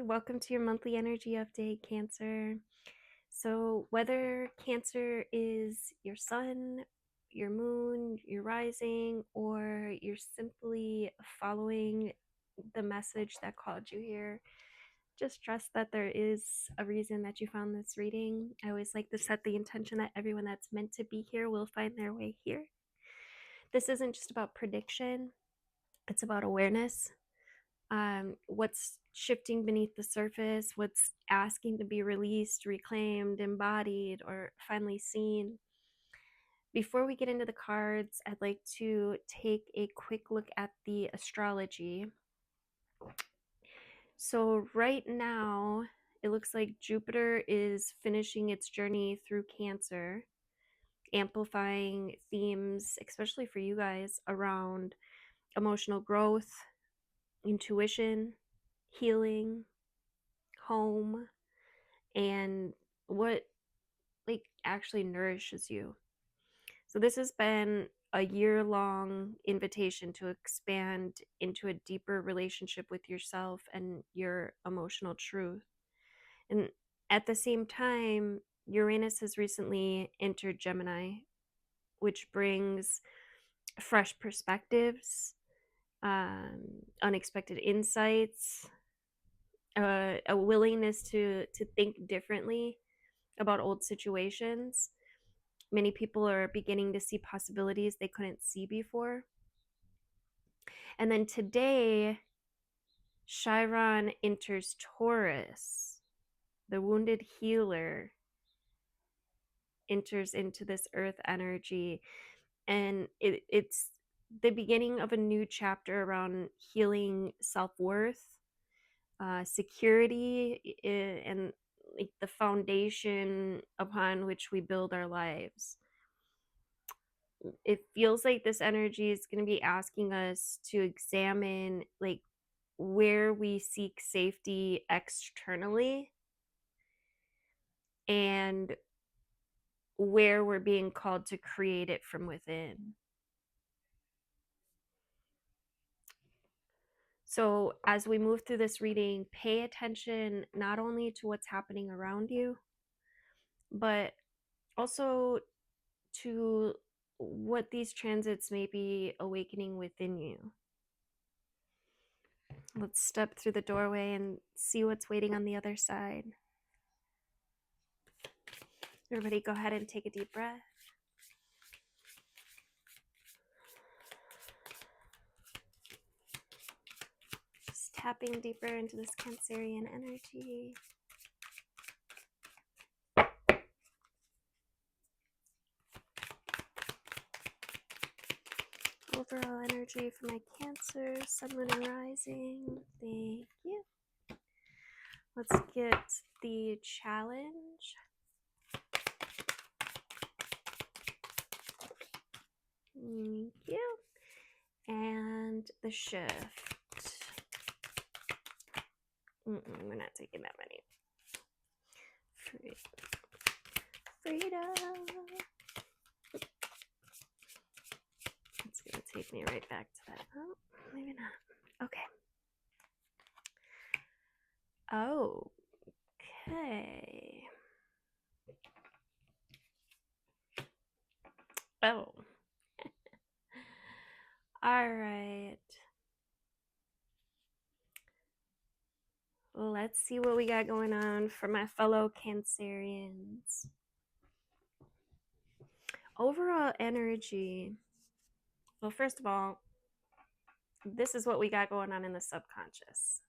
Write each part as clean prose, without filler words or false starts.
Welcome to your monthly energy update, Cancer. So, whether Cancer is your sun, your moon, your rising, or you're simply following the message that called you here, just trust that there is a reason that you found this reading. I always like to set the intention that everyone that's meant to be here will find their way here. This isn't just about prediction, it's about awareness. What's shifting beneath the surface, what's asking to be released, reclaimed, embodied, or finally seen. Before we get into the cards, I'd like to take a quick look at the astrology. So, right now, it looks like Jupiter is finishing its journey through Cancer, amplifying themes, especially for you guys, around emotional growth, intuition, healing, home, and what actually nourishes you. So this has been a year-long invitation to expand into a deeper relationship with yourself and your emotional truth. And at the same time, Uranus has recently entered Gemini, which brings fresh perspectives, unexpected insights, a willingness to think differently about old situations. Many people are beginning to see possibilities they couldn't see before. And then today, Chiron enters Taurus. The wounded healer enters into this earth energy. And it's the beginning of a new chapter around healing self-worth, security, and like the foundation upon which we build our lives. It feels like this energy is going to be asking us to examine like where we seek safety externally and where we're being called to create it from within. So as we move through this reading, pay attention not only to what's happening around you, but also to what these transits may be awakening within you. Let's step through the doorway and see what's waiting on the other side. Everybody go ahead and take a deep breath. Just tapping deeper into this Cancerian energy. Overall energy for my Cancer, Sun, Moon, and Rising. Thank you. Let's get the challenge. Thank you. And the shift. We're not taking that many. Freedom. It's going to take me right back to that. Oh, maybe not. Okay. Okay. Oh. All right. Let's see what we got going on for my fellow Cancerians. Overall energy. Well, first of all, this is what we got going on in the subconscious.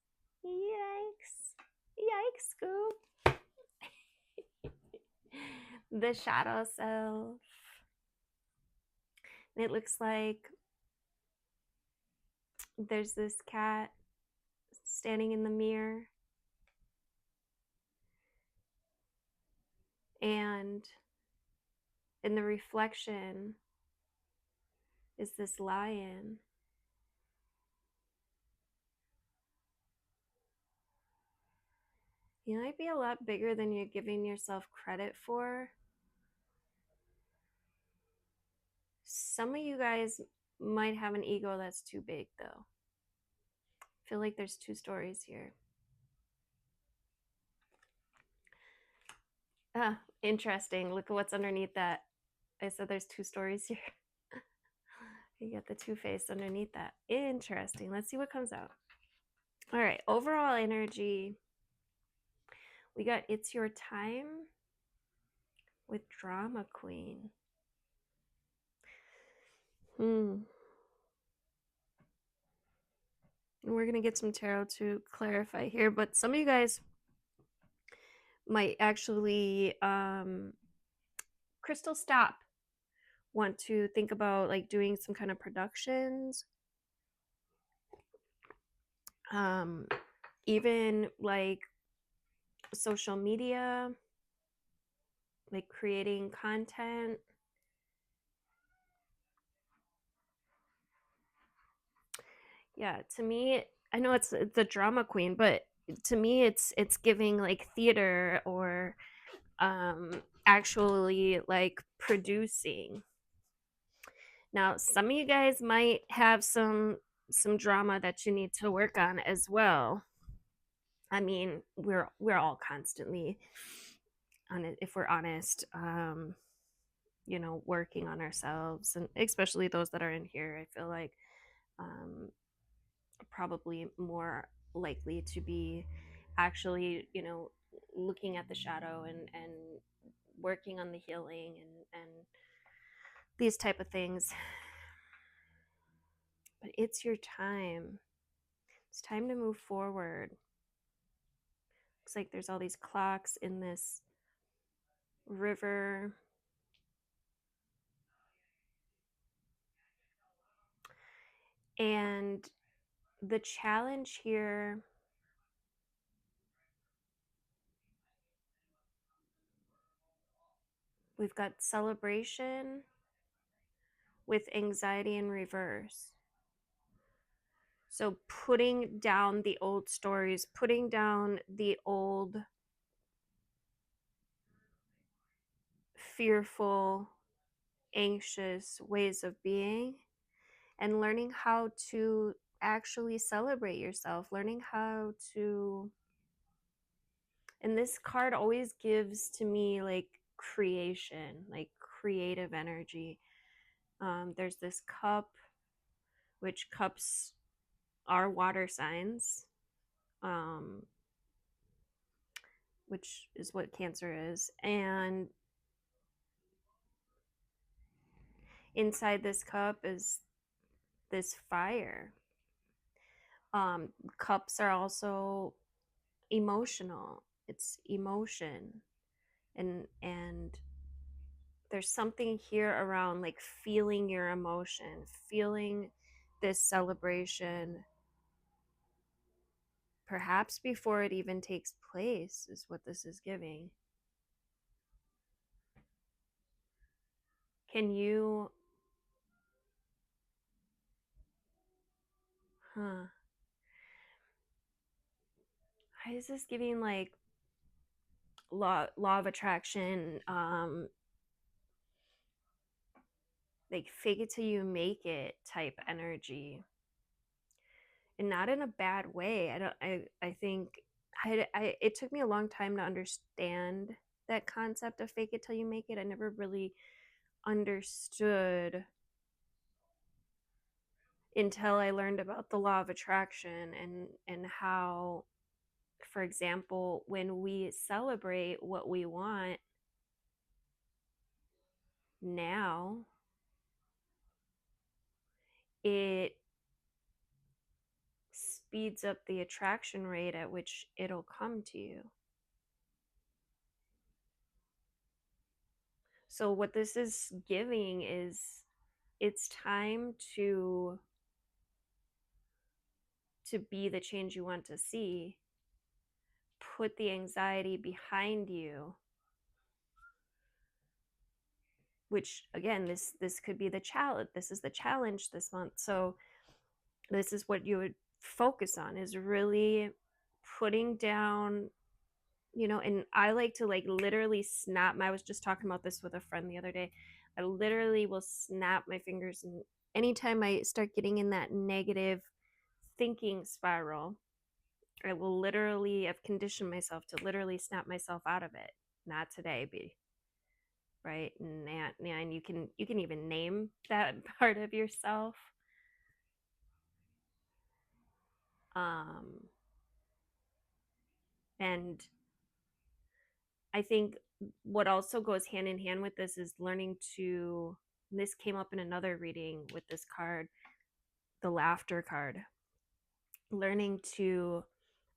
Yikes. Yikes, Scoop. The shadow self. And it looks like there's this cat standing in the mirror. And in the reflection is this lion. You might be a lot bigger than you're giving yourself credit for. Some of you guys might have an ego that's too big, though. I feel like there's two stories here. Ah, interesting. Look at what's underneath that. I said there's two stories here. You got the two face underneath that. Interesting. Let's see what comes out. All right. Overall energy. We got it's your time with drama queen. And we're going to get some tarot to clarify here, but some of you guys might actually crystal stop, want to think about like doing some kind of productions, um even like social media, like creating content. Yeah, to me, I know it's a drama queen, but to me it's giving like theater or actually like producing. Now, some of you guys might have some drama that you need to work on as well. I mean, we're all constantly on it, if we're honest, working on ourselves, and especially those that are in here, I feel like um probably more likely to be actually, looking at the shadow and working on the healing and these type of things. But it's your time. It's time to move forward. Looks like there's all these clocks in this river. And the challenge here, we've got celebration with anxiety in reverse. So putting down the old stories, putting down the old fearful, anxious ways of being, and learning how to actually celebrate yourself, learning how to. And this card always gives to me like creation, like creative energy. There's this cup, which cups are water signs, um, which is what Cancer is. And inside this cup is this fire. Cups are also emotional. It's emotion, and there's something here around like feeling your emotion, feeling this celebration, perhaps before it even takes place, is what this is giving. Can you, huh? Why is this giving like law of attraction, like fake it till you make it type energy, and not in a bad way. I think it took me a long time to understand that concept of fake it till you make it. I never really understood until I learned about the law of attraction and how, for example, when we celebrate what we want now, it speeds up the attraction rate at which it'll come to you. So what this is giving is it's time to be the change you want to see. Put the anxiety behind you, which again, this could be the challenge. This is the challenge this month. So this is what you would focus on, is really putting down, and I like to like literally snap I was just talking about this with a friend the other day. I literally will snap my fingers, and anytime I start getting in that negative thinking spiral, I will literally have conditioned myself to literally snap myself out of it. not today, be right. And you can even name that part of yourself. Um, and I think what also goes hand in hand with this is learning to, this came up in another reading with this card, the laughter card, learning to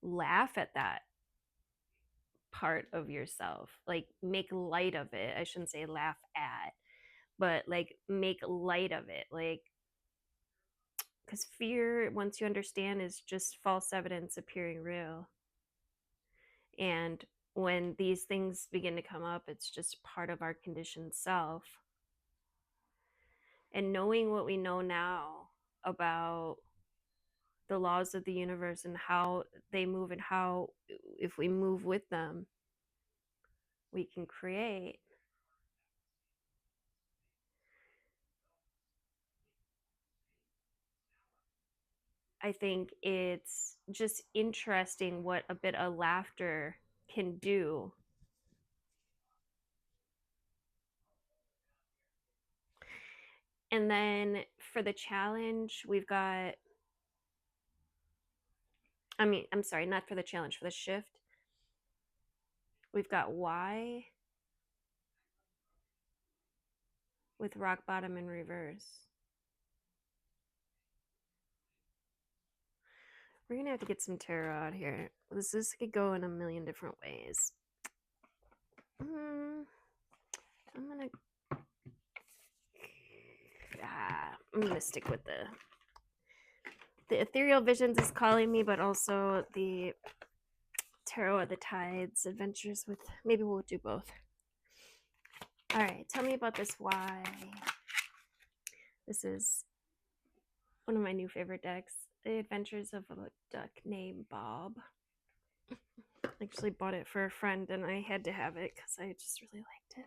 laugh at that part of yourself, like make light of it. I shouldn't say laugh at, but like make light of it. Like, because fear, once you understand, is just false evidence appearing real. And when these things begin to come up, it's just part of our conditioned self. And knowing what we know now about the laws of the universe and how they move, and how, if we move with them, we can create. I think it's just interesting what a bit of laughter can do. And then for the challenge, we've got, I'm sorry, not for the challenge, for the shift, we've got why with rock bottom in reverse. We're going to have to get some tarot out here. This could go in a million different ways. I'm gonna stick with the ethereal visions is calling me, but also the tarot of the tides adventures with, maybe we'll do both. All right, tell me about this why. This is one of my new favorite decks, The Adventures of a Duck Named Bob. I actually bought it for a friend and I had to have it because I just really liked it.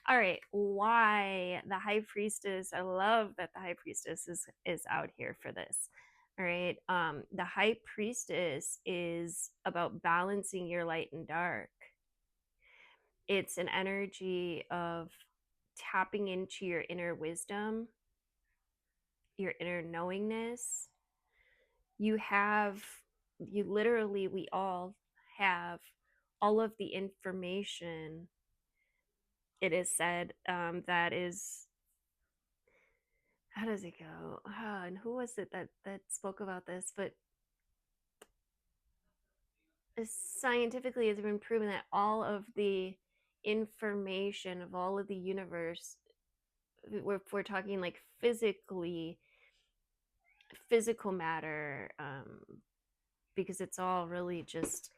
All right, why the High Priestess? I love that the High Priestess is out here for this. All right, the High Priestess is about balancing your light and dark. It's an energy of tapping into your inner wisdom, your inner knowingness. You literally, we all have all of the information, it is said, that is, how does it go? And who was it that spoke about this? But scientifically, it's been proven that all of the information of all of the universe, if we're talking like physical matter, because it's all really just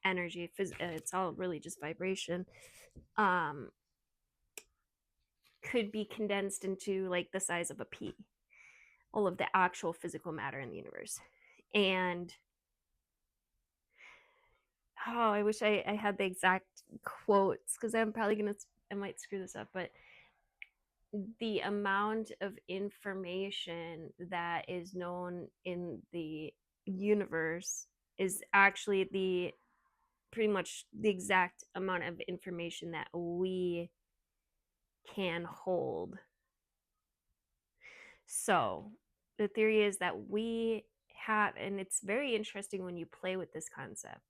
energy, it's all really just vibration, um, could be condensed into like the size of a pea, all of the actual physical matter in the universe. And I wish I had the exact quotes, because I might screw this up, but the amount of information that is known in the universe is actually pretty much the exact amount of information that we can hold. So the theory is that we have, and it's very interesting when you play with this concept.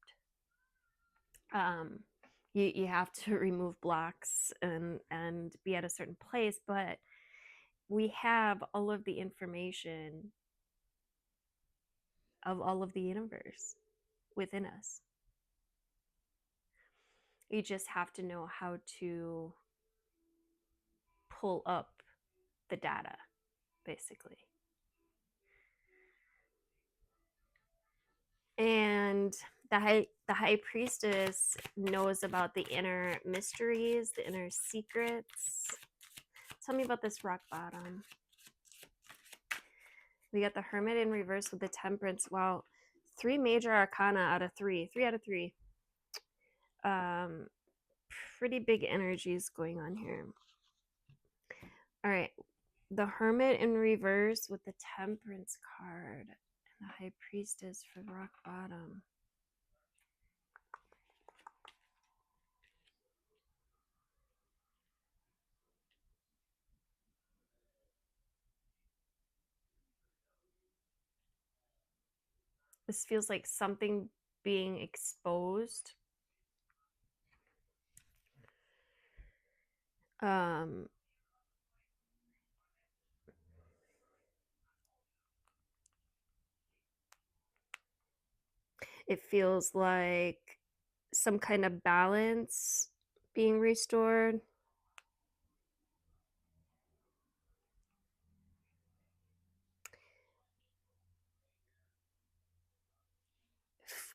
You have to remove blocks and be at a certain place, but we have all of the information of all of the universe within us. You just have to know how to pull up the data, basically. And the high priestess knows about the inner mysteries, the inner secrets. Tell me about this rock bottom. We got the Hermit in reverse with the Temperance. Wow, 3 major arcana out of 3. 3 out of 3. Pretty big energies going on here. All right, the Hermit in reverse with the Temperance card and the High Priestess for rock bottom. This feels like something being exposed. Um, it feels like some kind of balance being restored.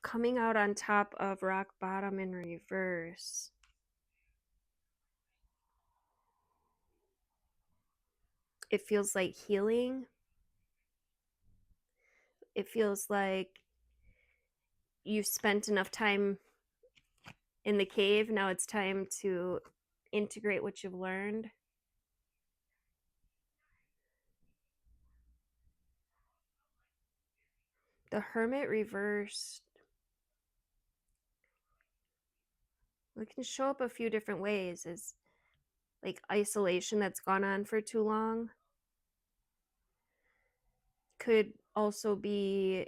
Coming out on top of rock bottom in reverse. It feels like healing. It feels like you've spent enough time in the cave. Now it's time to integrate what you've learned. The Hermit reversed. It can show up a few different ways as like isolation that's gone on for too long. Could also be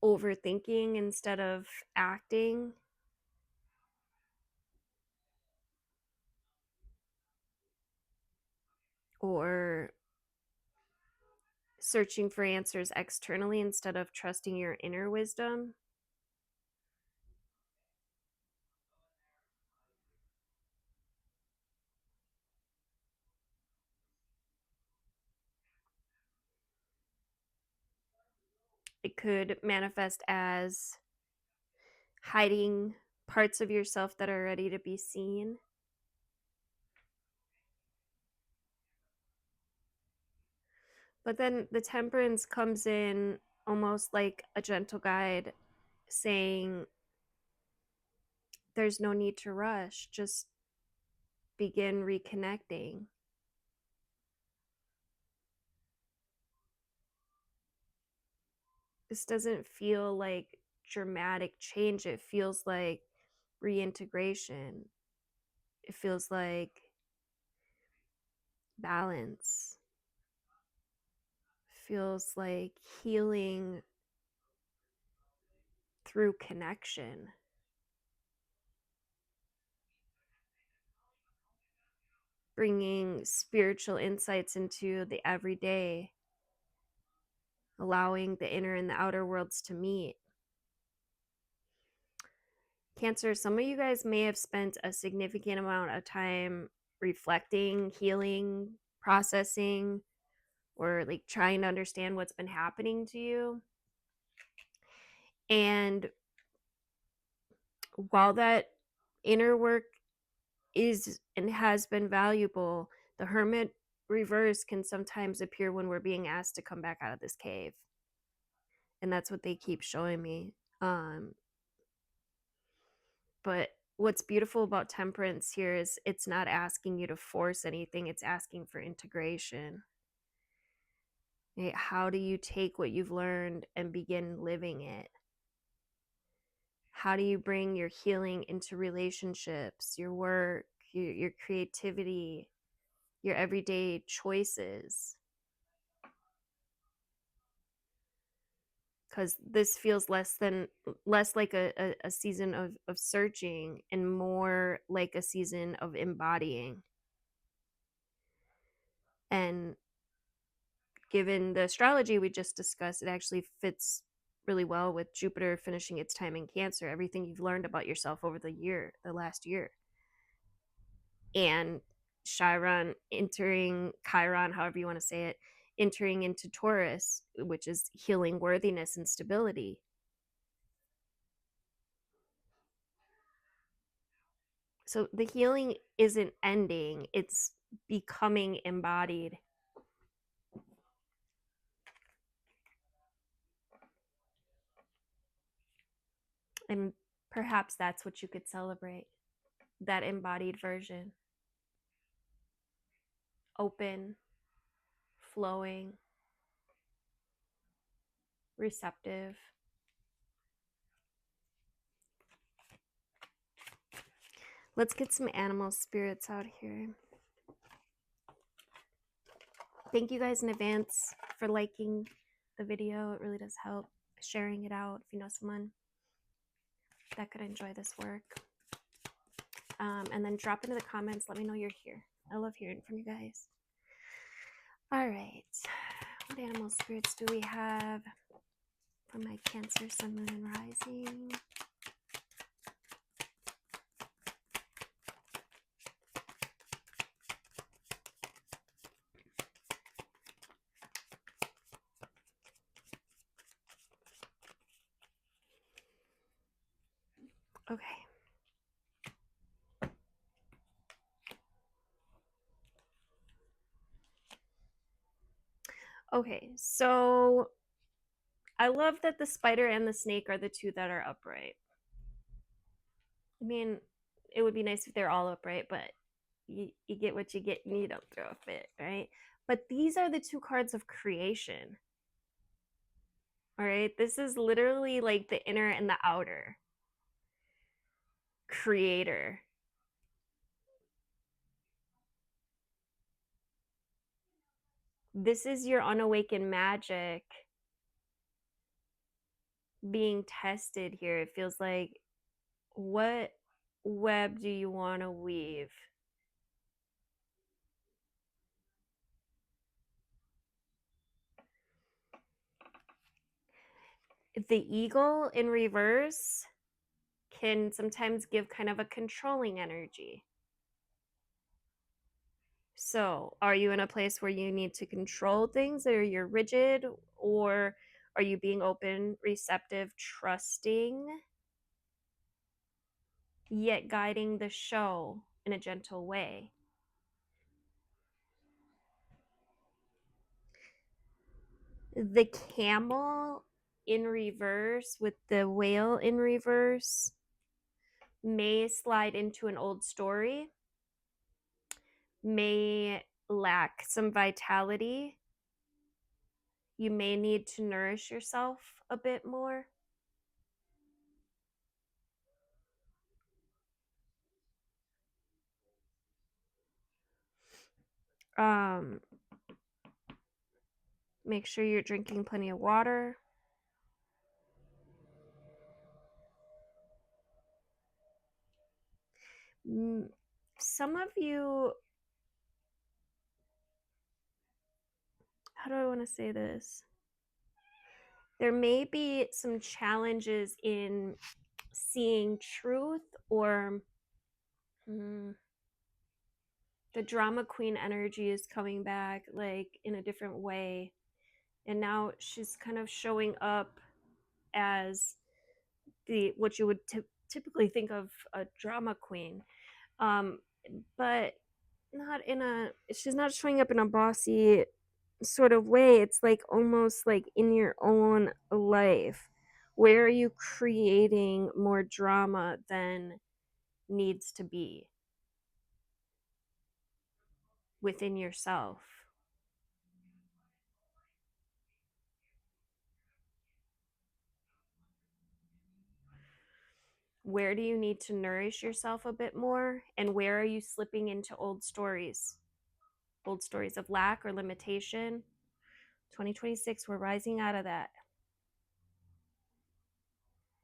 overthinking instead of acting. Or searching for answers externally instead of trusting your inner wisdom. It could manifest as hiding parts of yourself that are ready to be seen. But then the Temperance comes in almost like a gentle guide saying, there's no need to rush, just begin reconnecting. This doesn't feel like dramatic change, it feels like reintegration. It feels like balance. Feels like healing through connection. Bringing spiritual insights into the everyday, allowing the inner and the outer worlds to meet. Cancer, some of you guys may have spent a significant amount of time reflecting, healing, processing, or like trying to understand what's been happening to you. And while that inner work is and has been valuable, the Hermit reverse can sometimes appear when we're being asked to come back out of this cave. And that's what they keep showing me. But what's beautiful about Temperance here is it's not asking you to force anything, it's asking for integration. How do you take what you've learned and begin living it? How do you bring your healing into relationships, your work, your creativity, your everyday choices? Because this feels less like a season of searching and more like a season of embodying. And given the astrology we just discussed, it actually fits really well with Jupiter finishing its time in Cancer, everything you've learned about yourself over the last year. And Chiron entering, Chiron, however you want to say it, entering into Taurus, which is healing, worthiness, and stability. So the healing isn't ending, it's becoming embodied. And perhaps that's what you could celebrate, that embodied version. Open, flowing, receptive. Let's get some animal spirits out here. Thank you guys in advance for liking, the video. It really does help sharing it out if you know someone that could enjoy this work. And then drop into the comments. Let me know you're here. I love hearing from you guys. All right. What animal spirits do we have for my Cancer, Sun, Moon, and Rising? Okay. Okay, so I love that the spider and the snake are the two that are upright. I mean, it would be nice if they're all upright, but you get what you get and you don't throw a fit, right? But these are the two cards of creation. All right, this is literally like the inner and the outer creator. This is your unawakened magic being tested here. It feels like, what web do you want to weave? The eagle in reverse can sometimes give kind of a controlling energy. So, are you in a place where you need to control things, or you're rigid, or are you being open, receptive, trusting, yet guiding the show in a gentle way? The camel in reverse with the whale in reverse may slide into an old story, may lack some vitality. You may need to nourish yourself a bit more. Um, make sure you're drinking plenty of water. Some of you, how do I want to say this? There may be some challenges in seeing truth, or the drama queen energy is coming back like in a different way. And now she's kind of showing up as the what you would typically think of a drama queen, um, but not in a. She's not showing up in a bossy sort of way. It's like almost like in your own life. Where are you creating more drama than needs to be within yourself? Where do you need to nourish yourself a bit more? And where are you slipping into old stories? Old stories of lack or limitation. 2026, we're rising out of that.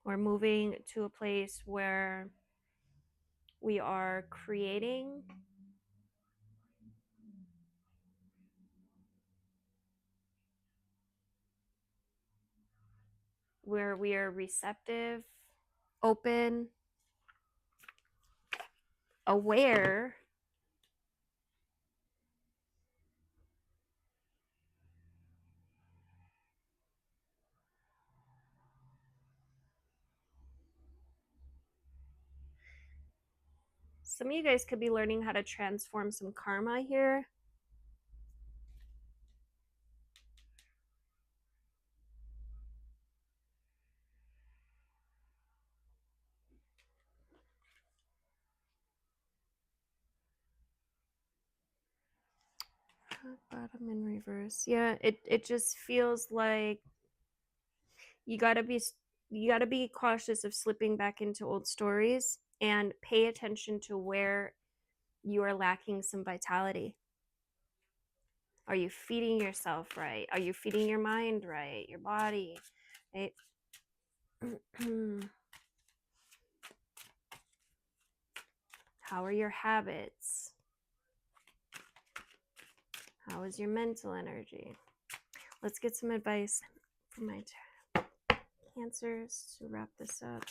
We're moving to a place where we are creating, where we are receptive, open, aware. Some of you guys could be learning how to transform some karma here. Bottom in reverse. Yeah, it just feels like you got to be cautious of slipping back into old stories, and pay attention to where you are lacking some vitality. Are you feeding yourself right? Are you feeding your mind right? Your body, right? How are your habits? How is your mental energy? Let's get some advice from my Cancers to wrap this up.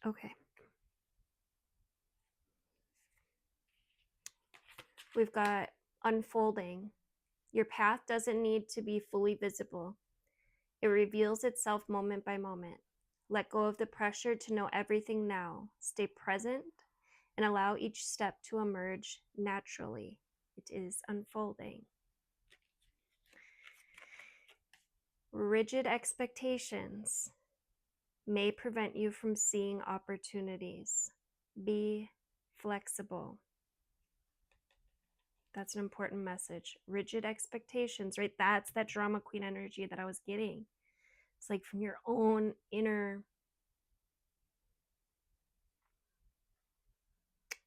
Okay. We've got unfolding. Your path doesn't need to be fully visible. It reveals itself moment by moment. Let go of the pressure to know everything now. Stay present and allow each step to emerge naturally. It is unfolding. Rigid expectations may prevent you from seeing opportunities. Be flexible. That's an important message. Rigid expectations, right? That's that drama queen energy that I was getting. It's like from your own inner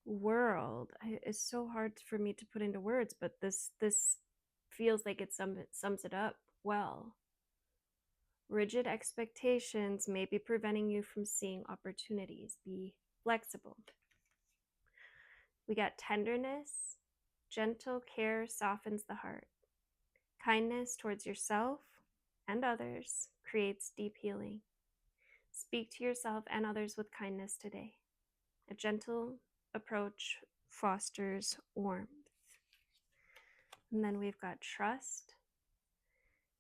world. It's so hard for me to put into words, but this feels like it sums it up well. Rigid expectations may be preventing you from seeing opportunities. Be flexible. We got tenderness. Gentle care softens the heart. Kindness towards yourself and others creates deep healing. Speak to yourself and others with kindness today. A gentle approach fosters warmth. And then we've got trust.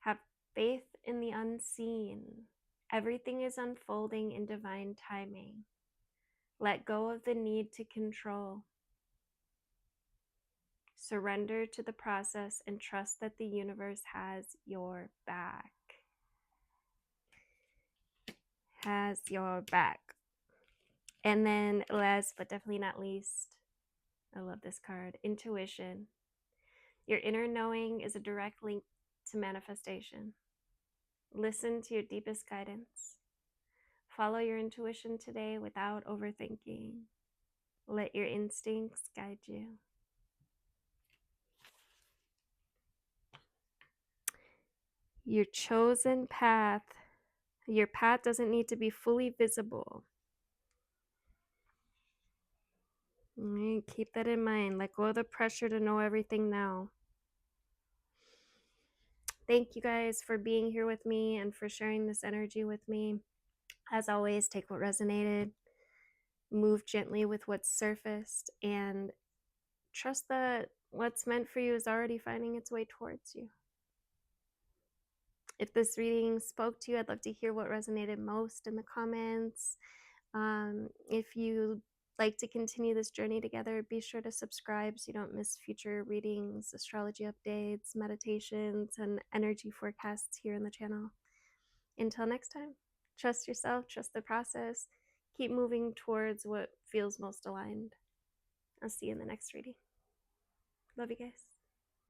Have faith in the unseen. Everything is unfolding in divine timing. Let go of the need to control. Surrender to the process and trust that the universe has your back. Has your back. And then last but definitely not least, I love this card, intuition. Your inner knowing is a direct link to manifestation. Listen to your deepest guidance. Follow your intuition today without overthinking. Let your instincts guide you. Your chosen path. Your path doesn't need to be fully visible. Keep that in mind. Let go of the pressure to know everything now. Thank you guys for being here with me and for sharing this energy with me. As always, take what resonated, move gently with what's surfaced, and trust that what's meant for you is already finding its way towards you. If this reading spoke to you, I'd love to hear what resonated most in the comments. If you like to continue this journey together, be sure to subscribe so you don't miss future readings, astrology updates, meditations, and energy forecasts here in the channel. Until next time, trust yourself, trust the process, keep moving towards what feels most aligned. I'll see you in the next reading. Love you guys.